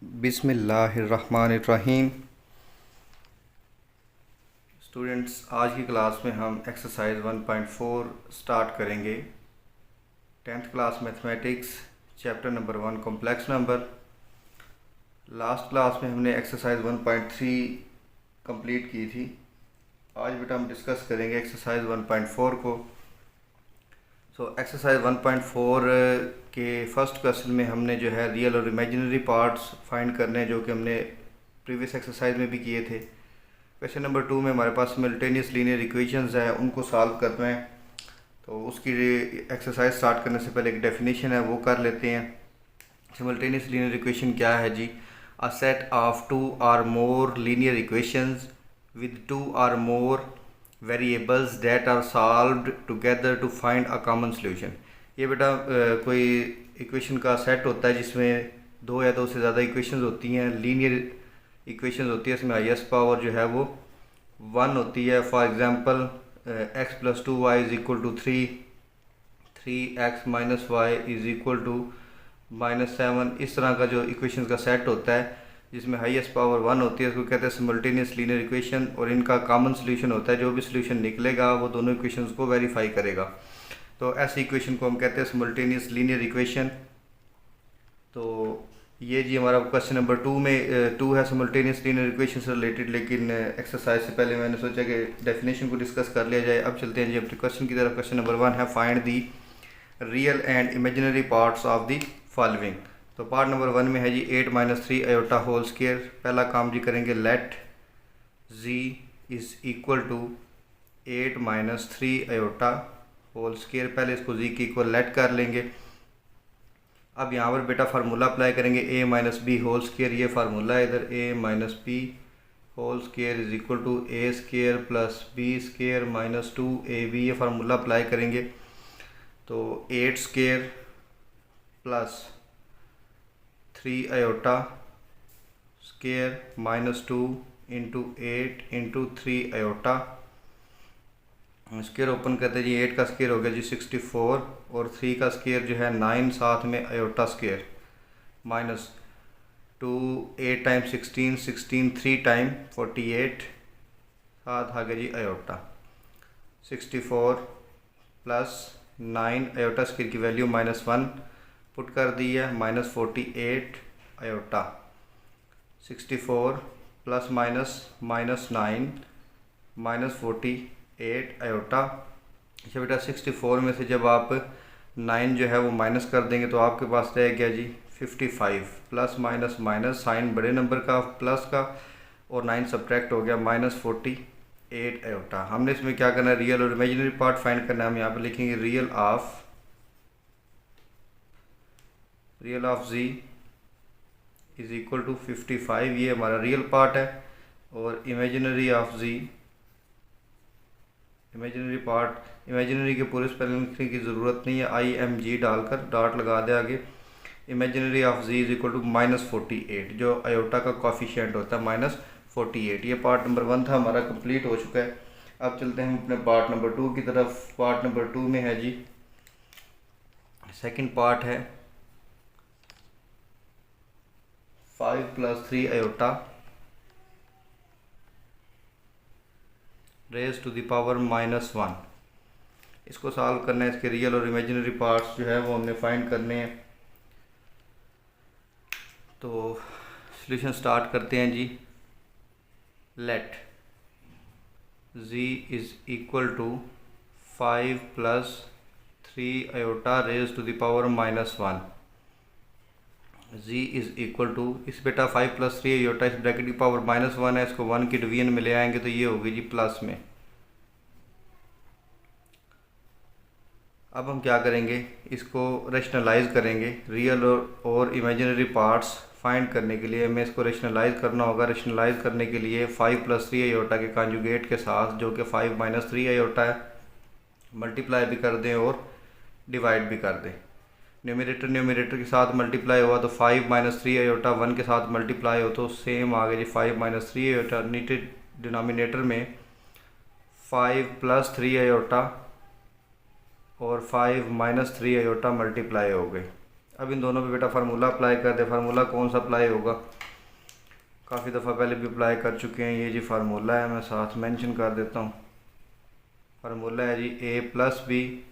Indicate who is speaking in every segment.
Speaker 1: बिस्मिल्लाहिर्रहमानिर्रहीम। स्टूडेंट्स, आज की क्लास में हम एक्सरसाइज 1.4 स्टार्ट करेंगे। 10th class mathematics, chapter number 1 complex number. Last class में हमने एक्सरसाइज 1.3 कंप्लीट की थी। आज बेटा हम डिस्कस करेंगे एक्सरसाइज 1.4 को। एक्सरसाइज 1.4 के फर्स्ट क्वेश्चन में हमने जो है रियल और इमेजिनरी पार्ट्स फाइंड करने हैं, जो कि हमने प्रीवियस एक्सरसाइज में भी किए थे। क्वेश्चन नंबर 2 में हमारे पास सिमल्टेनियस लीनियर इक्वेशंस हैं, उनको सॉल्व करना है। तो उसकी एक्सरसाइज स्टार्ट करने से पहले एक डेफिनेशन है, वो कर लेते हैं। सिमल्टेनियस लीनियर इक्वेशन क्या है जी? अ सेट ऑफ 2 और मोर लीनियर इक्वेशंस विद 2 और more variables that are solved together to find a common solution. ये बेटा कोई इक्वेशन का सेट होता है जिसमें दो या दो से ज़्यादा इक्वेशंस होती हैं, लीनियर इक्वेशंस होती है। इसमें हाईएस्ट पावर जो है वो 1 होती है। For example x + 2y = 3, 3x - y = -7। इस तरह का जो इक्वेशंस का सेट होता है जिसमें हाईएस्ट पावर 1 होती है, उसको कहते हैं सिमल्टेनियस लीनियर इक्वेशन। और इनका कॉमन सॉल्यूशन होता है, जो भी सॉल्यूशन निकलेगा वो दोनों इक्वेशंस को वेरीफाई करेगा। तो ऐसी इक्वेशन को हम कहते हैं सिमल्टेनियस लीनियर इक्वेशन। तो ये जी हमारा क्वेश्चन नंबर 2 में 2 है सिमल्टेनियस लीनियर इक्वेशन से रिलेटेड, लेकिन एक्सरसाइज से पहले मैंने सोचा कि डेफिनेशन को डिस्कस कर लिया जाए। अब चलते हैं जी अपने क्वेश्चन की तरफ। क्वेश्चन नंबर 1 है find the real and imaginary parts of the following. तो पार्ट नंबर 1 में है जी 8 - 3 आयोटा होल स्क्वायर। पहला काम जी करेंगे, let z = 8 - 3 iota whole square. पहले इसको z के इक्वल लेट कर लेंगे। अब यहाँ पर बेटा फार्मूला अप्लाई करेंगे, a - b होल स्क्वायर। ये फार्मूला है इधर, a - b whole square = a² + b² - 2ab। ये फार्मूला अप्लाई करेंगे तो 8² + 3 iota square -2 × 8 × 3 iota square. Open करते जी, 8 का स्क्वायर हो गया जी 64, और 3 का स्क्वायर जो है 9, साथ में आयोटा स्क्वायर -2 8 टाइम 16, 16 3 टाइम 48, साथ आ गया जी आयोटा 64 + 9 आयोटा स्क्वायर की वैल्यू -1 पुट कर दी है, -48 आयोटा 64 + -9 -48 आयोटा। अच्छा बेटा, 64 में से जब आप 9 जो है वो माइनस कर देंगे तो आपके पास रह गया जी 55, प्लस माइनस माइनस, साइन बड़े नंबर का प्लस का, और 9 सब्ट्रैक्ट हो गया -48 आयोटा। हमने इसमें क्या करना है, रियल और इमेजिनरी पार्ट फाइंड करना है। हम यहाँ पे लिखेंगे रियल ऑफ z = 55। ये हमारा रियल पार्ट है। और imaginary of z, imaginary part, imaginary के पूरे स्पेलिंग लिखने की ज़रूरत नहीं है, IMG डालकर डॉट लगा दे आगे। इमेजिनरी ऑफ z = -48, जो आयोटा का कॉफिशिएंट होता है -48। ये पार्ट नंबर 1 था हमारा, कंप्लीट हो चुका है। अब चलते हैं अपने पार्ट नंबर 2 की तरफ। पार्ट नंबर 2 में है जी, सेकंड पार्ट है 5 + 3 iota raise to the power -1। इसको सॉल्व करना है। इसके रियल और इमेजिनरी पार्ट्स जो है वो हमने फाइंड करने हैं। तो सॉल्यूशन स्टार्ट करते हैं जी। Let z = 5 + 3 iota raise to the power -1। z = इस बेटा 5 + 3 आयोटा, इस ब्रैकेट की पावर -1 है, इसको 1 की डिवीजन में ले आएंगे तो ये होगी जी प्लस में। अब हम क्या करेंगे, इसको रेशनलाइज करेंगे। रियल और इमेजिनरी पार्ट्स फाइंड करने के लिए हमें इसको रेशनलाइज करना होगा। रेशनलाइज करने के लिए 5 + 3 आयोटा के कॉन्जुगेट के साथ, जो कि 5 - 3 आयोटा है, मल्टीप्लाई भी कर दें और डिवाइड भी कर दें। न्यूमरेटर के साथ मल्टीप्लाई हुआ तो 5 - 3 आयोटा, 1 के साथ मल्टीप्लाई हो तो सेम आ गया जी 5 - 3 आयोटा। डिनोमिनेटर में 5 + 3 आयोटा और 5 - 3 आयोटा मल्टीप्लाई हो गए। अब इन दोनों पे बेटा फार्मूला अप्लाई कर दे। फार्मूला कौन सा अप्लाई होगा, काफ़ी दफ़ा पहले भी अप्लाई कर चुके हैं। ये जी फार्मूला है, मैं साथ मेंशन कर देता हूँ। फार्मूला है जी a plus b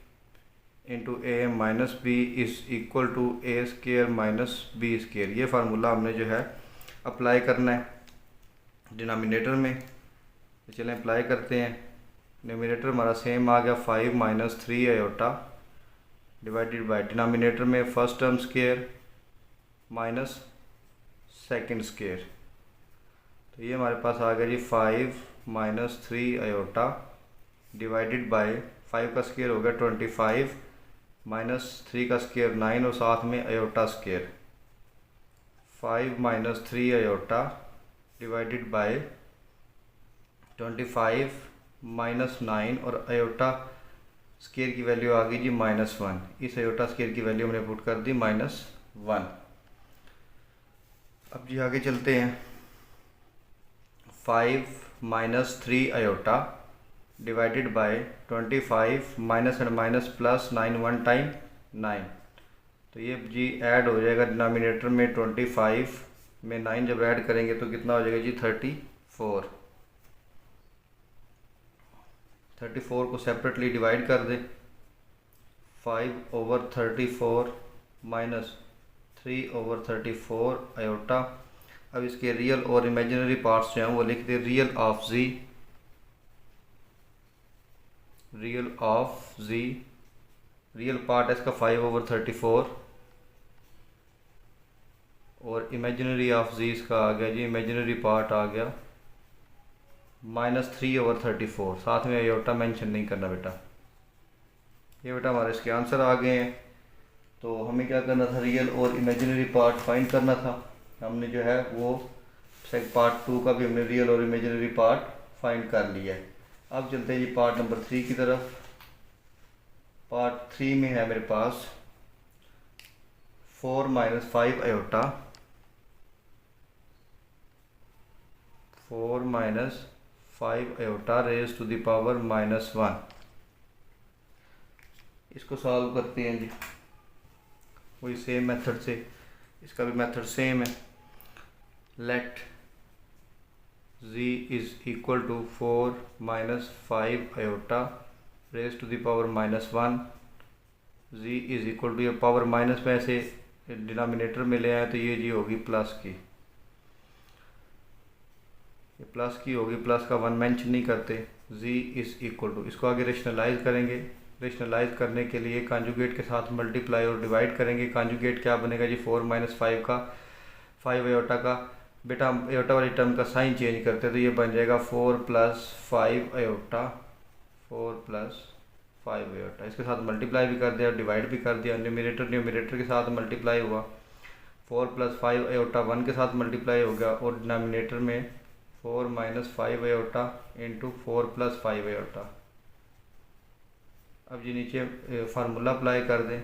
Speaker 1: into a minus b is equal to a square minus b square. ये फार्मूला हमने जो है अप्लाई करना है डिनोमिनेटर में। तो चलें अप्लाई करते हैं। डिनोमिनेटर हमारा सेम आ गया 5 minus 3 iota divided by denominator में first term square minus second square. तो ये हमारे पास आ गया जी 5 माइनस 3 आयोटा डिवाइडेड बाय 5 का स्केयर हो गया 25 माइनस 3 का स्केयर 9 और साथ में iota square 5 minus 3 iota divided bye 25 minus 9 और आयोटा स्केयर की वैल्यू आ गई जी -1। इस आयोटा स्केयर की वैल्यू हमने पुट कर दी -1। अब जी आगे चलते हैं। 5 minus 3 iota divided bye 25 minus and minus plus 9 1 time 9। तो ये जी ऐड हो जाएगा डिनोमिनेटर में 25 में 9 जब ऐड करेंगे तो कितना हो जाएगा जी 34। 34 को सेपरेटली डिवाइड कर दे। 5/34 माइनस 3/34 आयोटा। अब इसके रियल और इमेजिनरी पार्ट्स जो हैं वो लिख दे। Real of ji real part है इसका 5/34 और इमेजिनरी ऑफ जी इसका आ गया जी इमेजिनरी पार्ट आ गया -3/34। साथ में आयोटा मेंशन नहीं करना बेटा। ये बेटा हमारे इसके आंसर आ गए हैं। तो हमें क्या करना था, रियल और इमेजिनरी पार्ट फाइंड करना था। हमने जो है वो पार्ट 2 का भी हमने रियल और इमेजिनरी पार्ट फाइंड कर लिया है। अब चलते हैं जी पार्ट नंबर 3 की तरफ। पार्ट 3 में है मेरे पास 4 minus 5 iota 4 minus 5 iota raise to the power -1। इसको सॉल्व करते हैं जी वही सेम मेथड से। इसका भी मेथड सेम है। Let z is equal to 4 minus 5 iota raise to the power -1। z is equal to, ये पावर माइनस में ऐसे डिनोमिनेटर में ले आए तो ये जी होगी प्लस की। ये प्लस की होगी, प्लस का 1 मेंशन नहीं करते। z इज़ इक्वल टू, इसको आगे रेशनलाइज करेंगे। रेशनलाइज करने के लिए कॉन्जुगेट के साथ मल्टीप्लाई और डिवाइड करेंगे। कॉन्जुगेट क्या बनेगा जी 4 माइनस 5 का 5 आयोटा का। बेटा हम आयोटा वाली टर्म का साइन चेंज करते तो ये बन जाएगा 4 प्लस 5 आयोटा 4 प्लस 5 आयोटा। इसके साथ मल्टीप्लाई भी कर दिया और डिवाइड भी कर दिया। न्यूमरेटर के साथ मल्टीप्लाई हुआ। 4 प्लस 5 आयोटा 1 के साथ मल्टीप्लाई हो गया और डिनोमिनेटर में 4 minus 5 iota into 4 plus 5 iota. अब जी नीचे फार्मूला अप्लाई कर दें।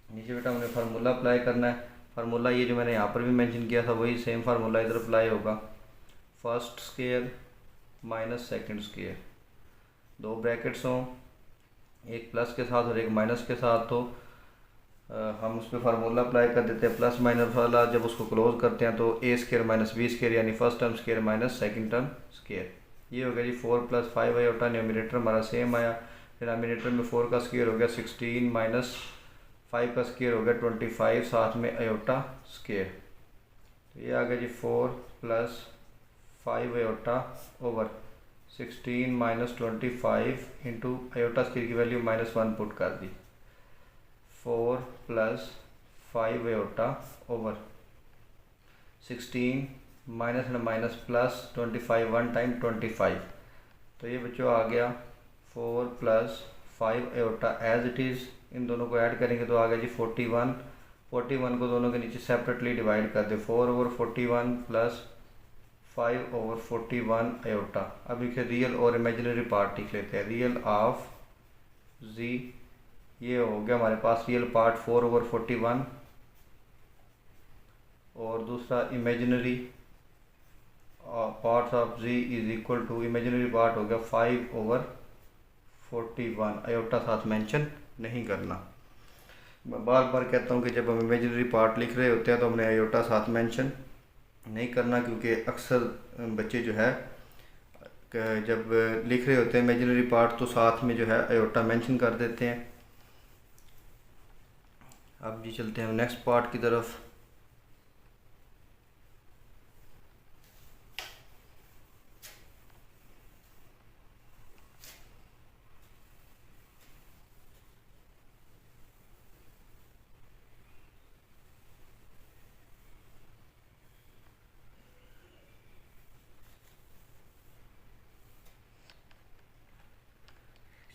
Speaker 1: नीचे बेटा हमने फार्मूला अप्लाई करना है। फार्मूला ये जो मैंने यहाँ पर भी मेंशन किया था वही सेम फार्मूला इधर अप्लाई होगा। First square minus second square, दो ब्रैकेट्स हों, एक प्लस के साथ और एक माइनस के साथ। तो हम उस पर फार्मूला अप्लाई कर देते हैं प्लस माइनस वाला। जब उसको क्लोज करते हैं तो ए स्केयर माइनस बी स्केयर यानी first term square minus second term square. ये हो गया जी 4 प्लस 5 आयोटा। न्यूमरेटर हमारा सेम आया। डिनोमिनेटर में 4 का स्केयर हो गया 16 माइनस 5 का स्केयर हो गया 25 साथ में आयोटा स्केयर। तो ये आ गया जी 4 plus 5 iota over 16 minus 25 into iota square की वैल्यू -1 पुट कर दी। 4 plus 5 iota over 16 minus and minus plus 25 1 time 25। तो ये बच्चों आ गया 4 plus 5 iota as it is. इन दोनों को ऐड करेंगे तो आ गया जी 41। 41 को दोनों के नीचे सेपरेटली डिवाइड कर दे। 4/41 प्लस 5/41 आयोटा। अब इसे रियल और इमेजिनरी पार्ट लिख लेते हैं। रियल ऑफ जी, ये हो गया हमारे पास रियल पार्ट 4/41 और दूसरा imaginary parts of z is equal to, imaginary part हो गया 5/41। आयोटा साथ मेंशन नहीं करना। मैं बार बार कहता हूँ कि जब हम इमेजिनरी पार्ट लिख रहे होते हैं तो हमने आयोटा साथ मेंशन नहीं करना, क्योंकि अक्सर बच्चे जो है जब लिख रहे होते हैं इमेजिनरी पार्ट तो साथ में जो है आयोटा मेंशन कर देते हैं। अब जी चलते हैं नेक्स्ट पार्ट की तरफ।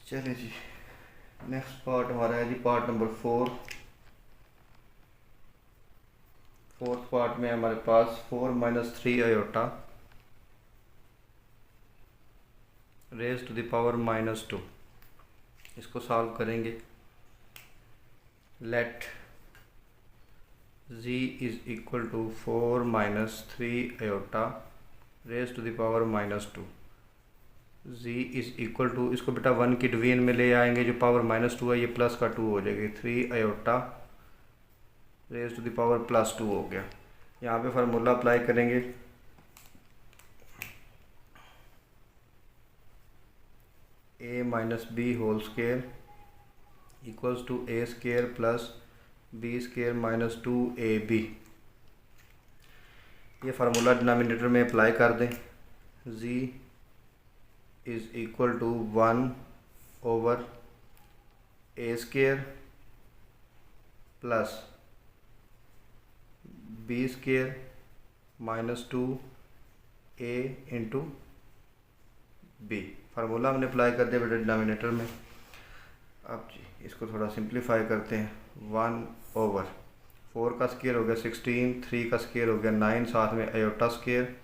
Speaker 1: चलिए जी, नेक्स्ट पार्ट हमारा है जी पार्ट नंबर 4। फोर्थ पार्ट में हमारे पास 4 - 3 iota raise to the power -2। इसको सॉल्व करेंगे। Let z is equal to 4 - 3 iota raise to the power -2। z is equal to, इसको बेटा 1 की डिवीजन में ले आएंगे, जो पावर -2 है ये प्लस का 2 हो जाएगी। 3 iota raise to the power +2 हो गया। यहाँ पे फार्मूला अप्लाई करेंगे। a - b whole square equals to a square plus b square -2ab। ये फार्मूला डिनोमिनेटर में अप्लाई कर दें। z is equal to 1/a square plus b square -2a into b। Formula हमने अप्लाई कर दिया बेटा denominator में। अब जी इसको थोड़ा सिंप्लीफाई करते हैं। 1/4 का स्केयर हो गया 16, 3 का स्केयर हो गया 9, साथ में iota square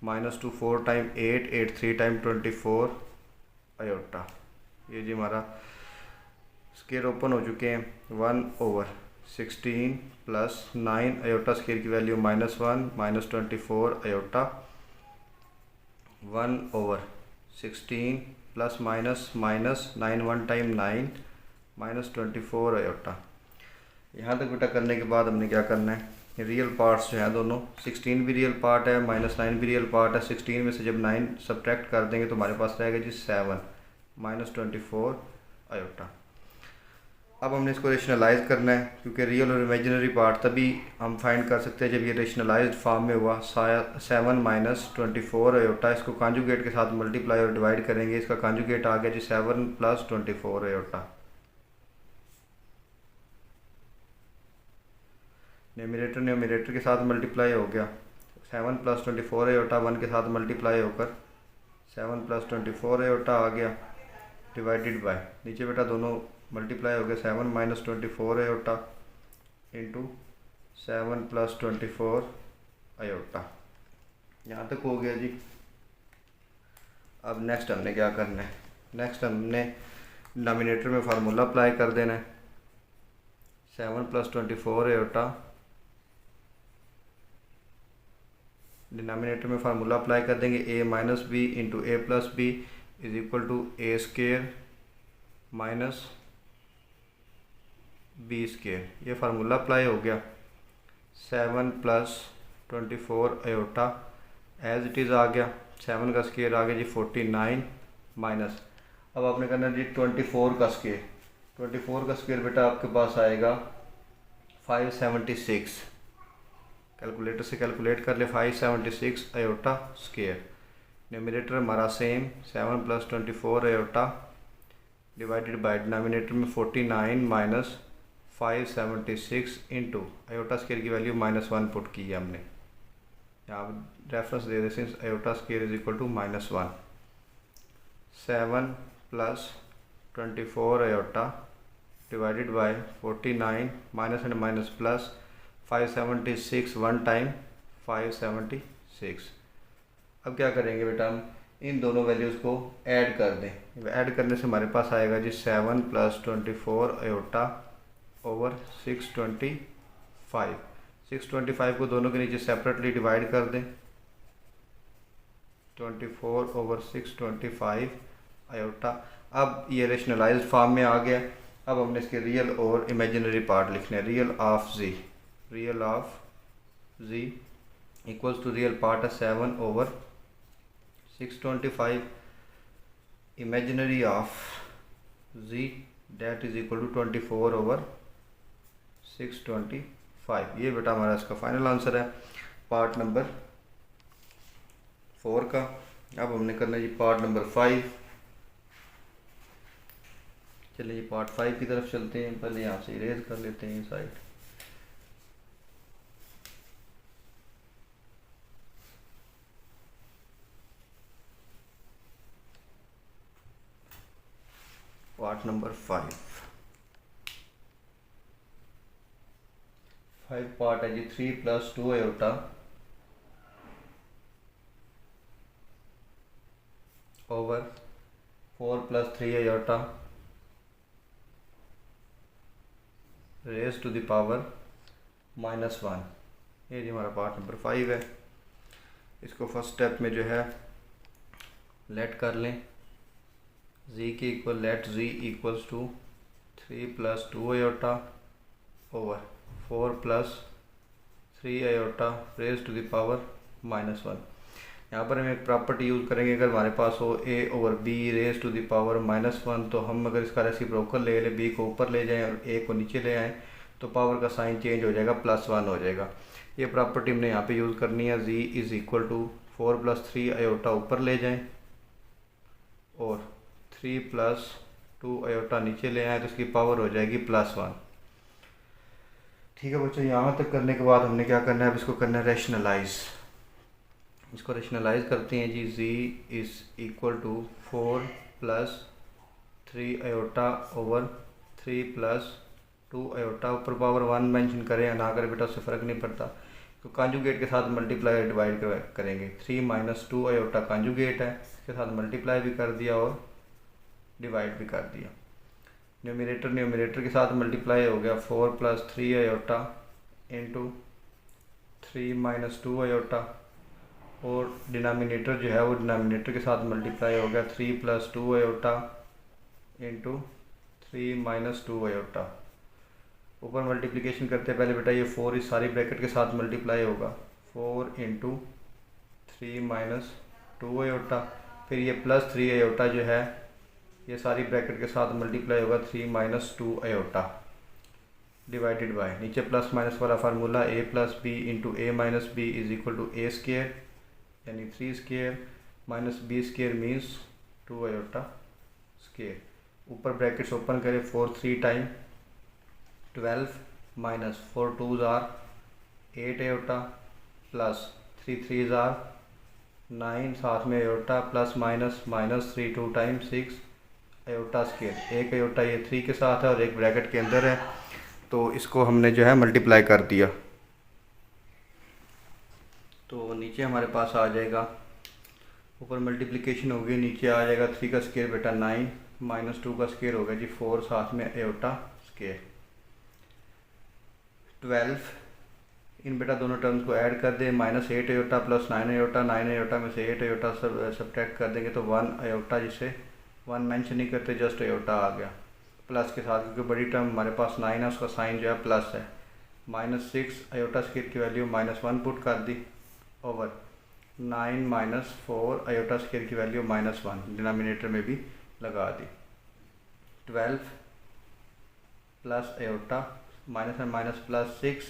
Speaker 1: -2 4 time 8, 8 3 time 24 iota. ये जी हमारा स्केयर ओपन हो चुके हैं। 1/16 प्लस 9 आयोटा स्केयर की value -1 -24 iota. 1/16 plus minus 9 1 time 9 -24 iota. यहाँ तक बेटा करने के बाद हमने क्या करना है, रियल पार्ट्स जो हैं दोनों, 16 भी रियल पार्ट है, -9 भी रियल पार्ट है। 16 में से जब 9 सब्ट्रैक्ट कर देंगे तो हमारे पास रहेगा जी 7 -24 आयोटा। अब हमने इसको रेशनलाइज करना है, क्योंकि रियल और इमेजिनरी पार्ट तभी हम फाइंड कर सकते हैं जब ये रेशनलाइज्ड फॉर्म में हुआ। 7 -24 आयोटा, इसको कॉन्जुगेट के साथ मल्टीप्लाई और डिवाइड करेंगे। इसका कॉन्जुगेट आ गया जी 7 + 24 आयोटा। न्यूमरेटर के साथ मल्टीप्लाई हो गया। 7 + 24 आयोटा 1 के साथ मल्टीप्लाई होकर 7 + 24 आयोटा आ गया, डिवाइडेड बाय, नीचे बेटा दोनों मल्टीप्लाई हो गया। 7 - 24 आयोटा इंटू 7 + 24 आयोटा। यहाँ तक हो गया जी। अब नेक्स्ट हमने क्या करना है, नेक्स्ट हमने डिनोमिनेटर में फार्मूला अप्लाई कर देना है। 7 + 24 आयोटा, डिनोमिनेटर में फार्मूला अप्लाई कर देंगे। a - b into a + b is equal to a square minus b square. ये फार्मूला अप्लाई हो गया। 7 + 24 आयोटा एज इट इज़ आ गया। 7 का स्केयर आ गया जी 49 माइनस, अब आपने करना जी 24 का स्केयर। 24 का स्केयर बेटा आपके पास आएगा 576। कैलकुलेटर से कैलकुलेट कर ले, 576 आयोटा स्केयर। न्यूमरेटर हमारा same 7 + 24 iota divided by denominator में 49 माइनस 576 इंटू आयोटा स्केयर की वैल्यू -1 पुट की है हमने। यहाँ रेफरेंस दे दें, since iota square is equal to -1। 7 + 24 iota divided by 49 minus and minus plus 576 1 time 576। अब क्या करेंगे बेटा, हम इन दोनों वैल्यूज़ को ऐड कर दें। ऐड करने से हमारे पास आएगा जी 7 + 24 आयोटा ओवर 625। 625 को दोनों के नीचे सेपरेटली डिवाइड कर दें। 24 ओवर 625 आयोटा। अब ये रेशनलाइज्ड फॉर्म में आ गया। अब हमने इसके रियल और इमेजिनरी पार्ट लिखने हैं। Real of ji, real of z equals to real part है 7/625, imaginary of z that is equal to 24/625। ये बेटा हमारा इसका फाइनल आंसर है पार्ट नंबर 4 का। अब हमने करना है जी पार्ट नंबर 5। चलिए जी पार्ट 5 की तरफ चलते हैं। पहले यहाँ से इरेज कर लेते हैं साइड। पार्ट नंबर 5 पार्ट है जी 3 + 2 iota over 4 + 3 iota raise to the power -1। ये जी हमारा पार्ट नंबर 5 है। इसको फर्स्ट स्टेप में जो है लेट कर लें z के equal, let z equals to 3 + 2 iota over 4 + 3 iota raise to the power -1। यहाँ पर हम एक प्रॉपर्टी यूज़ करेंगे। अगर हमारे पास हो a/b raise to the power -1, तो हम अगर इसका रेसिप्रोकल ले लें, b को ऊपर ले जाएं और a को नीचे ले आएँ, तो पावर का साइन चेंज हो जाएगा, +1 हो जाएगा। ये प्रॉपर्टी हमने यहाँ पे यूज़ करनी है। z is equal to 4 + 3 iota ऊपर ले जाएं और 3 + 2 आयोटा नीचे ले आएँ, तो इसकी पावर हो जाएगी +1। ठीक है बच्चों, यहाँ तक करने के बाद हमने क्या करना है, अब इसको करना है रैशनलाइज। इसको रैशनलाइज करते हैं जी। z is equal to 4 + 3 iota over 3 + 2 iota, ऊपर पावर 1 मेंशन करें या ना करें बेटा उससे फ़र्क नहीं पड़ता, तो कॉन्जुगेट के साथ मल्टीप्लाई डिवाइड करेंगे। 3 - 2 आयोटा कॉन्जुगेट है, इसके साथ मल्टीप्लाई भी कर दिया और डिवाइड भी कर दिया। न्यूमरेटर के साथ मल्टीप्लाई हो गया 4 + 3 आयोटा इंटू 3 - 2 आयोटा, और डिनोमिनेटर जो है वो डिनोमिनेटर के साथ मल्टीप्लाई हो गया 3 + 2 आयोटा इंटू 3 - 2 आयोटा। ऊपर मल्टीप्लिकेशन करते पहले बेटा ये 4 इस सारी ब्रैकेट के साथ मल्टीप्लाई होगा, 4 × 3 - 2 आयोटा, फिर ये +3 आयोटा जो है ये सारी ब्रैकेट के साथ मल्टीप्लाई होगा 3 - 2 आयोटा डिवाइडेड बाय, नीचे प्लस माइनस वाला formula a + b × a - b is equal to a² यानी 3² -b² मीन्स 2 आयोटा स्क्वायर। ऊपर ब्रैकेट्स ओपन करें, 4 3 time 12 -4 2s are 8 iota plus 3 3s are 9, साथ में iota plus minus -3 2 time 6 iota square. एक iota ये 3 के साथ है और एक ब्रैकेट के अंदर है, तो इसको हमने जो है मल्टीप्लाई कर दिया, तो नीचे हमारे पास आ जाएगा, ऊपर मल्टीप्लिकेशन होगी, नीचे आ जाएगा 3 का स्क्वायर बेटा 9 -2 का स्क्वायर होगा जी 4, साथ में आयोटा स्क्वायर 12। इन बेटा दोनों टर्म्स को ऐड कर दें, -8 आयोटा प्लस 9 आयोटा, 9 आयोटा में से 8 आयोटा सब्ट्रैक्ट कर देंगे तो 1 आयोटा, जिसे 1 मेंशन नहीं करते, जस्ट आयोटा आ गया प्लस के साथ, क्योंकि बड़ी टर्म हमारे पास 9 है, उसका साइन जो है प्लस है। -6 आयोटा स्क्वायर की वैल्यू -1 पुट कर दी ओवर 9 - 4 आयोटा स्क्वायर की वैल्यू -1 डिनोमिनेटर में भी लगा दी। 12 plus iota minus and minus plus 6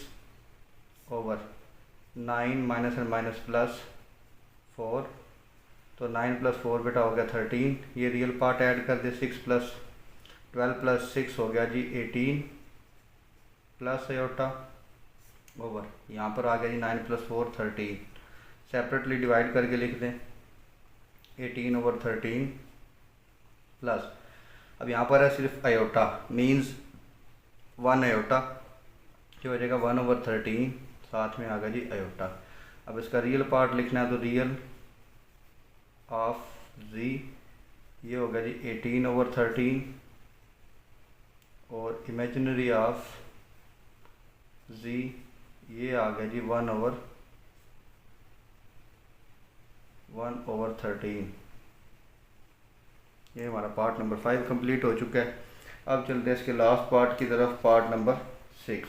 Speaker 1: over 9 minus and minus plus 4, तो 9 + 4 बेटा हो गया 13। ये रियल पार्ट ऐड कर दे, 6 + 12 + 6 हो गया जी 18 प्लस आयोटा ओवर, यहाँ पर आ गया जी 9 + 4 13। सेपरेटली डिवाइड करके लिख दें 18/13 प्लस, अब यहाँ पर है सिर्फ आयोटा, मीन्स 1 आयोटा जो हो जाएगा 1/13, साथ में आ गया जी आयोटा। अब इसका रियल पार्ट लिखना है, तो रियल ऑफ जी ये हो गया जी 18/13 और इमेजिनरी ऑफ जी ये आ गया जी 1/13। ये हमारा पार्ट नंबर 5 कंप्लीट हो चुका है। अब चलते हैं इसके लास्ट पार्ट की तरफ, पार्ट नंबर 6।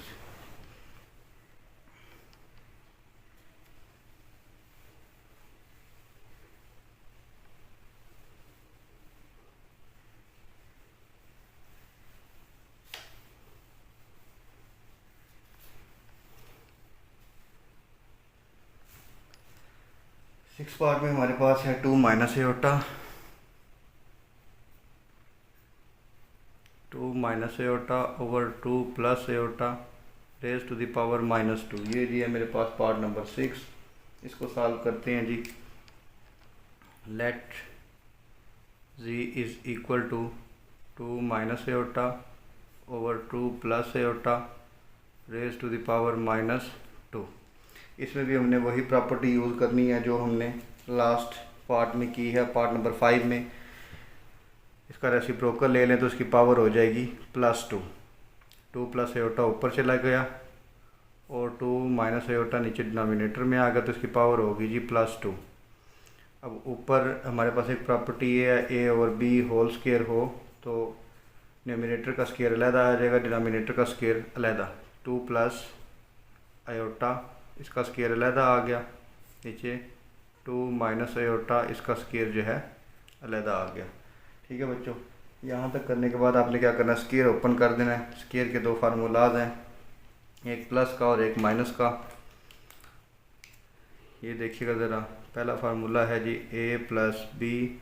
Speaker 1: सिक्स पार्ट में हमारे पास है 2 minus iota, 2 minus iota over 2 plus iota raise to the power -2। ये जी है मेरे पास पार्ट नंबर 6। इसको सॉल्व करते हैं जी। Let z is equal to 2 minus iota over 2 plus iota raise to the power -2। इसमें भी हमने वही प्रॉपर्टी यूज़ करनी है जो हमने लास्ट पार्ट में की है, पार्ट नंबर 5 में। इसका रेसिप्रोकल ले लें तो इसकी पावर हो जाएगी +2। 2 प्लस एयोटा ऊपर चला गया और 2 माइनस एयोटा नीचे डिनोमिनेटर में आ गया, तो इसकी पावर होगी जी +2। अब ऊपर हमारे पास एक प्रॉपर्टी ये है, ए और बी होल स्क्वायर हो तो न्यूमिनेटर का स्क्वायर अलहदा आ जाएगा, डिनोमिनेटर का स्क्वायर अलहदा। 2 प्लस आयोटा इसका स्क्वायर अलहदा आ गया नीचे, 2 माइनस आयोटा इसका स्क्वायर जो है अलहदा आ गया। ठीक है बच्चों, यहाँ तक करने के बाद आपने क्या करना है, स्क्वायर ओपन कर देना है। स्क्वायर के दो फार्मूलाज हैं, एक प्लस का और एक माइनस का। ये देखिएगा ज़रा, पहला फार्मूला है जी a plus b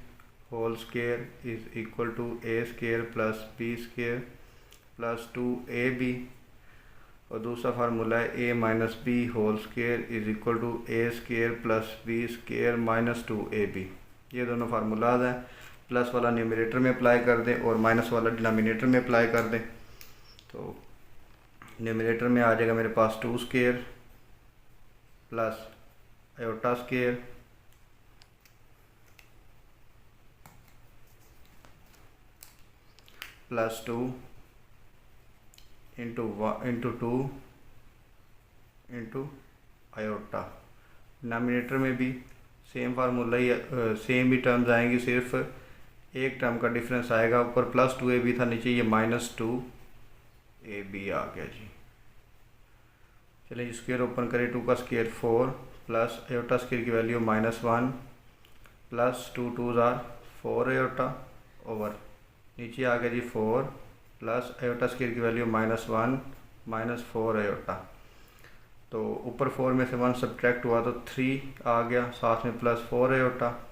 Speaker 1: whole square is equal to a square plus b square plus 2ab, और दूसरा फार्मूला है a minus b whole square is equal to a square plus b square minus 2ab। ये दोनों formulas हैं। Plus वाला numerator में apply कर दें और माइनस वाला डिनोमिनेटर में अप्लाई कर दें, तो न्यूमरेटर में आ जाएगा मेरे पास 2 square plus iota square plus 2 into 2 into iota. Denominator में भी सेम फार्मूला ही, सेम ही टर्म्स आएंगी, सिर्फ एक टर्म का डिफरेंस आएगा। ऊपर +2ab था, नीचे ये -2ab आ गया जी। चलिए स्क्वायर ओपन करें, 2 का स्क्वायर 4 प्लस आयोटा स्क्वायर की वैल्यू -1 प्लस 2 2 4 आयोटा ओवर नीचे आ गया जी 4 प्लस आयोटा स्क्वायर की वैल्यू -1 -4 आयोटा। तो ऊपर 4 में से 1 सब्ट्रैक्ट हुआ तो 3 आ गया, साथ में +4 आयोटा।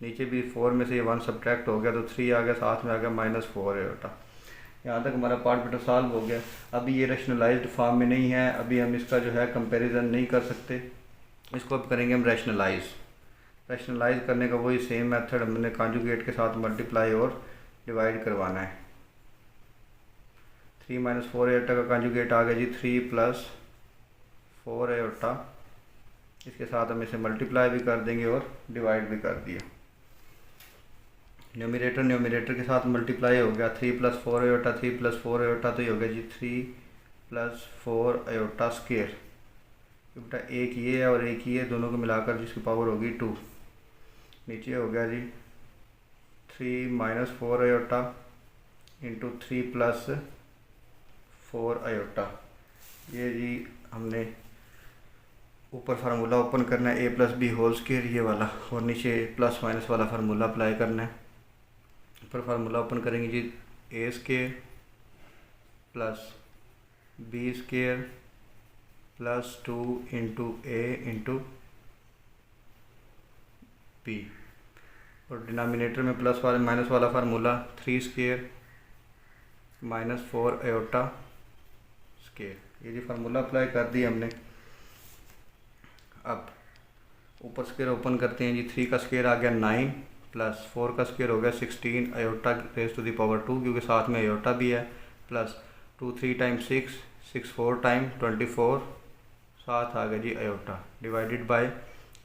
Speaker 1: नीचे भी 4 में से ये 1 सब्ट्रैक्ट हो गया तो 3 आ गया, साथ में आ गया -4 आयोटा। यहाँ तक हमारा पार्ट बेटा सॉल्व हो गया। अभी ये रैशनलाइज्ड फॉर्म में नहीं है, अभी हम इसका जो है कंपैरिजन नहीं कर सकते। इसको अब करेंगे हम रैशनलाइज करने का वही सेम मेथड, हमने कॉन्जुगेट के साथ मल्टीप्लाई और डिवाइड करवाना है। 3 - 4 आयोटा का कॉन्जुगेट आ गया जी 3 + 4 आयोटा। इसके साथ हम इसे मल्टीप्लाई भी कर देंगे और डिवाइड भी कर दिया। न्यूमरेटर के साथ मल्टीप्लाई हो गया, 3 + 4 आयोटा 3 + 4 आयोटा, तो ये हो गया जी 3 + 4 आयोटा स्क्वायर। बेटा एक ये है और एक ये, दोनों को मिलाकर जिसकी पावर होगी 2। नीचे हो गया जी 3 - 4 आयोटा इंटू 3 + 4 आयोटा। ये जी हमने ऊपर फार्मूला ओपन करना है, a + b होल स्क्वायर ये वाला, और नीचे प्लस माइनस वाला फार्मूला अप्लाई करना है। ऊपर फार्मूला ओपन करेंगे जी a square plus b square plus 2 into a into b, और डिनोमिनेटर में प्लस वाले माइनस वाला फार्मूला 3 स्क्वायर -4 आयोटा स्क्वायर। ये जी फार्मूला अप्लाई कर दिया हमने। अब ऊपर स्क्वायर ओपन करते हैं जी, 3 का स्क्वायर आ गया 9 प्लस 4 का स्क्वायर हो गया 16 iota raise to the power 2, क्योंकि साथ में आयोटा भी है, प्लस 2 3 टाइम 6 6 4 टाइम 24, साथ आ गया जी आयोटा, डिवाइडेड बाय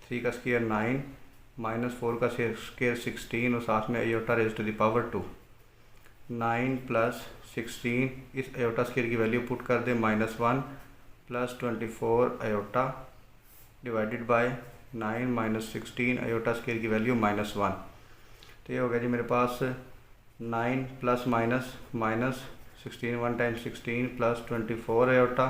Speaker 1: 3 का स्क्वायर 9 -4 का स्क्वायर 16 और साथ में iota raise to the power 2। 9 + 16, इस आयोटा स्क्वायर की वैल्यू पुट कर दें -1 plus 24 iota divided by 9 - 16 iota square की वैल्यू -1। तो ये हो गया जी मेरे पास 9 plus minus minus 16 1 times 16 plus 24 iota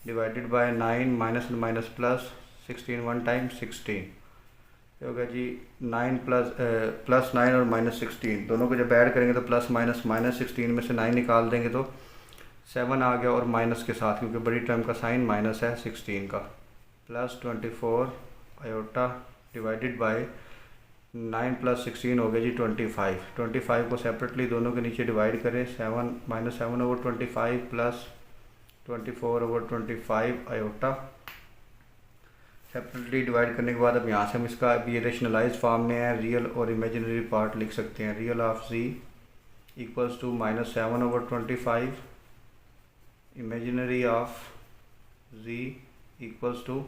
Speaker 1: divided by 9 minus minus plus 16 1 times 16 होगा जी 9 प्लस 9 और माइनस 16 दोनों को जब ऐड करेंगे तो प्लस माइनस माइनस 16 में से 9 निकाल देंगे तो 7 आ गया और माइनस के साथ, क्योंकि बड़ी टर्म का साइन माइनस है 16 का, plus 24 iota divided by 9 plus 16 हो गया जी 25 को सेपरेटली दोनों के नीचे डिवाइड करें, 7 minus 7 over 25 plus 24 over 25 iota separately divide करने के बाद अब यहाँ से हम इसका अभी रेशनलाइज फॉर्म में है, रियल और इमेजिनरी पार्ट लिख सकते हैं। Real of z equals to minus 7 over 25, imaginary of z equals to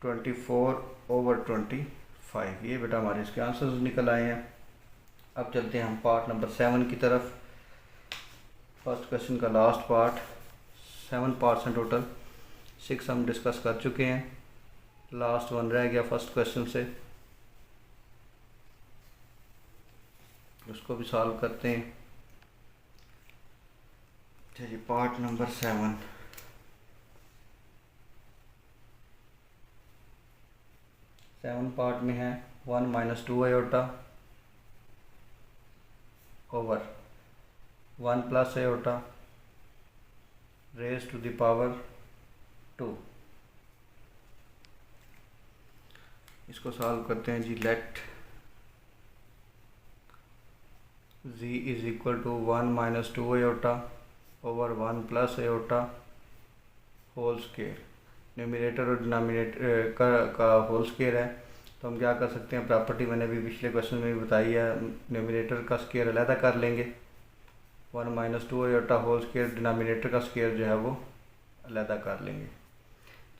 Speaker 1: 24 over 25। ये बेटा हमारे इसके आंसर्स निकल आए हैं। अब चलते हैं हम पार्ट नंबर 7 की तरफ। फर्स्ट क्वेश्चन का लास्ट पार्ट, 7 पार्ट्स हैं टोटल, 6 हम डिस्कस कर चुके हैं, लास्ट 1 रह गया फर्स्ट क्वेश्चन से, उसको भी सॉल्व करते हैं। चलिए पार्ट नंबर 7, पार्ट में है 1 minus 2 iota over 1 plus iota raise to the power 2। इसको सॉल्व करते हैं जी। Let z is equal to 1 minus 2 iota over 1 plus iota whole square. Numerator और डिनोमिनेटर का होल स्क्वायर है, तो हम क्या कर सकते हैं, प्रॉपर्टी मैंने भी पिछले क्वेश्चन में भी बताई है, न्यूमरेटर का स्क्वायर अलहदा कर लेंगे, 1 minus 2 iota whole square, denominator का स्क्वायर जो है वो अलहदा कर लेंगे।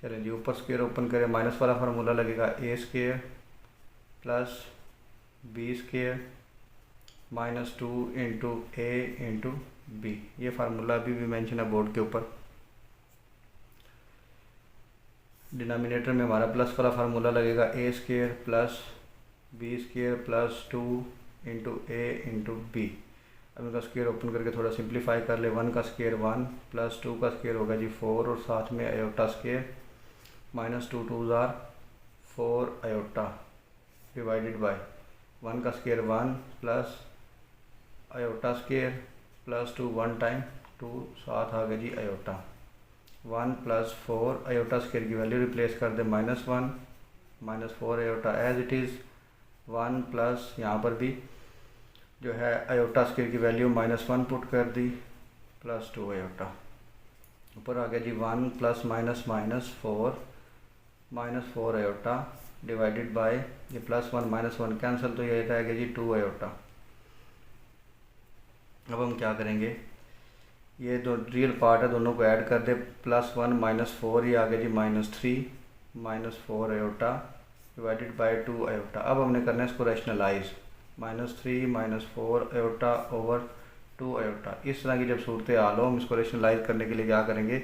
Speaker 1: चलें जी, ऊपर स्क्वायर ओपन करें, माइनस वाला फार्मूला लगेगा a square plus b square minus 2 into a into b. ये फार्मूला अभी भी मेंशन है बोर्ड के ऊपर। डिनोमिनेटर में हमारा प्लस वाला फार्मूला लगेगा a square plus b square plus 2 into a into b. अब इनका स्क्वायर ओपन करके थोड़ा सिंप्लीफाई कर ले, 1 का स्क्वायर 1 प्लस 2 का स्क्वायर होगा जी 4 और साथ में आयोटा स्क्वायर माइनस 2 2 जार 4 आयोटा डिवाइडेड बाय 1 का square 1 plus iota square plus 2 1 time 2 साथ आ गया जी आयोटा 1 प्लस 4 आयोटा स्क्वायर की वैल्यू रिप्लेस कर दे -1 minus 4 iota as it is 1 plus यहाँ पर भी जो है आयोटा स्क्वायर की वैल्यू -1 पुट कर दी प्लस 2 आयोटा। ऊपर आ गया जी 1 plus minus minus 4 iota divided bye ये +1 -1 कैंसिल, तो ये रह गया जी 2 आयोटा। अब हम क्या करेंगे, ये दो रियल पार्ट है, दोनों को ऐड कर दे, +1 -4 ये आ गया जी -3 -4 आयोटा डिवाइडेड बाय 2 आयोटा। अब हमने करना है इसको रैशनलाइज, -3 -4 आयोटा ओवर 2 आयोटा। इस तरह की जब सूरत हाल हो, हम इसको रैशनलाइज करने के लिए क्या करेंगे,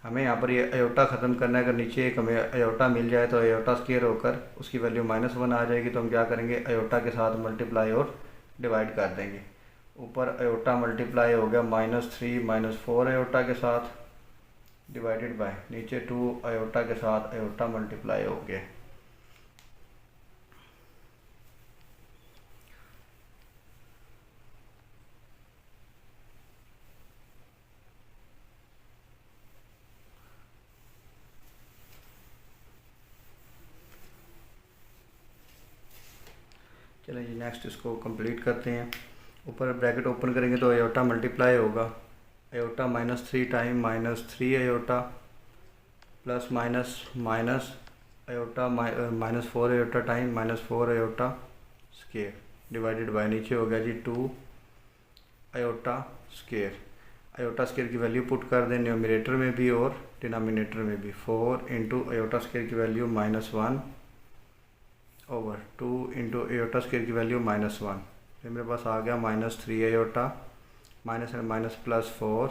Speaker 1: हमें यहाँ पर ये आयोटा ख़त्म करना है। अगर नीचे एक हमें आयोटा मिल जाए तो आयोटा स्क्वायर होकर उसकी वैल्यू -1 आ जाएगी, तो हम क्या करेंगे, आयोटा के साथ मल्टीप्लाई और डिवाइड कर देंगे। ऊपर आयोटा मल्टीप्लाई हो गया -3 -4 आयोटा के साथ डिवाइडेड बाय नीचे 2 आयोटा के साथ आयोटा मल्टीप्लाई हो गया। चलिए जी नेक्स्ट इसको कंप्लीट करते हैं। ऊपर ब्रैकेट ओपन करेंगे तो आयोटा मल्टीप्लाई होगा, iota -3 time -3 iota plus minus minus iota -4 iota time -4 iota square divided by नीचे हो गया जी 2 आयोटा स्क्वायर। आयोटा स्क्वायर की वैल्यू पुट कर दें न्यूमरेटर में भी और डिनोमिनेटर में भी, 4 इंटू आयोटा स्क्वायर की value -1 over 2 into iota square की वैल्यू -1। फिर मेरे पास आ गया -3 आयोटा माइनस +4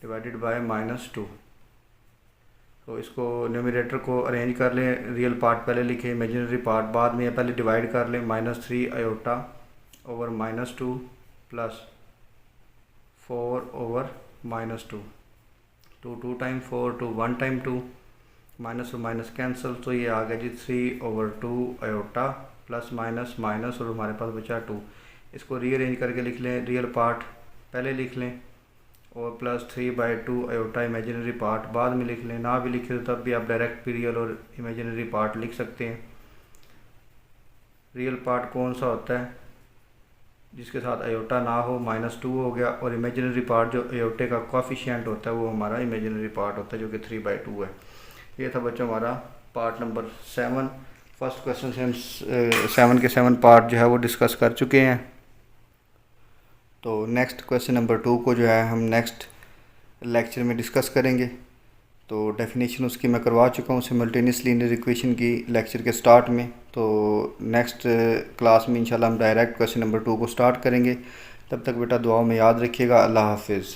Speaker 1: डिवाइडेड बाय -2। तो इसको न्यूमरेटर को अरेंज कर लें, रियल पार्ट पहले लिखें, इमेजिनरी पार्ट बाद में, पहले डिवाइड कर लें, -3 iota over -2 plus 4 over -2, 2 2 time 4 2 1 time 2, minus और माइनस कैंसिल, तो ये आ गया जी 3/2 आयोटा प्लस माइनस माइनस और हमारे पास बचा 2। इसको रीअरेंज करके लिख लें, रियल पार्ट पहले लिख लें और प्लस 3/2 आयोटा इमेजिनरी पार्ट बाद में लिख लें। ना भी लिखे तो तब भी आप डायरेक्ट भी रियल और इमेजिनरी पार्ट लिख सकते हैं। रियल पार्ट कौन सा होता है? जिसके साथ आयोटा ना हो, -2 हो गया, और इमेजिनरी पार्ट जो आयोटे का कोफिशिएंट होता है वो हमारा इमेजिनरी पार्ट होता है जो कि 3/2 है। ये था बच्चों हमारा पार्ट नंबर 7। फर्स्ट क्वेश्चन से हम 7 के 7 पार्ट जो है वो डिस्कस कर चुके हैं। तो नेक्स्ट क्वेश्चन नंबर 2 को जो है हम नेक्स्ट लेक्चर में डिस्कस करेंगे। तो डेफिनेशन उसकी मैं करवा चुका हूँ सिमल्टेनियस लीनियर इक्वेशन की लेक्चर के स्टार्ट में। तो नेक्स्ट क्लास में इंशाल्लाह हम डायरेक्ट क्वेश्चन नंबर 2 को स्टार्ट करेंगे। तब तक बेटा दुआओं में याद रखिएगा। अल्लाह हाफिज़।